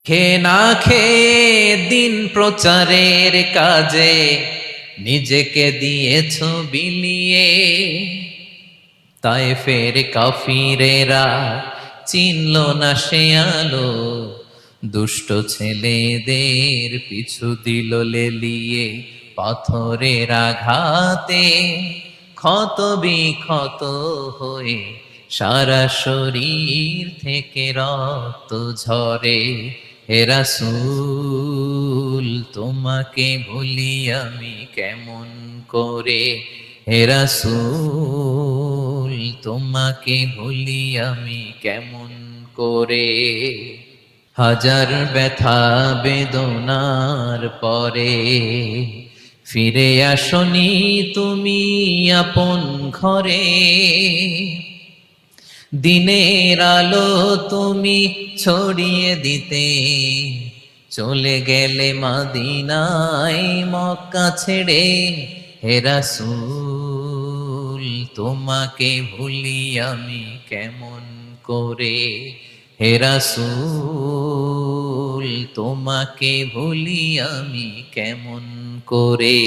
খেয়ে না খেয়ে দিন প্রচারের কাজে নিজেকে দিয়েছ বিলিয়ে, তায়েফের কাফিরেরা চিনল না সে আলো, দুষ্ট ছেলেদের পিছু দিল লেলিয়ে, পাথরের আঘাতে ক্ষত বিক্ষত হয়ে সারা শরীর থেকে রক্ত ঝরে। হে রাসূল তোমাকে ভুলি আমি কেমন করে, হে রাসূল তোমাকে ভুলি আমি কেমন করে। হাজার ব্যথা বেদনার পরে ফিরে আসনি তুমি আপন ঘরে, দিনের আলো তুমি ছড়িয়ে দিতে চলে গেলে মদিনায় মক্কা ছেড়ে। হে রাসূল তোমাকে ভুলি আমি কেমন করে, হে রাসূল তোমাকে ভুলি আমি কেমন করে।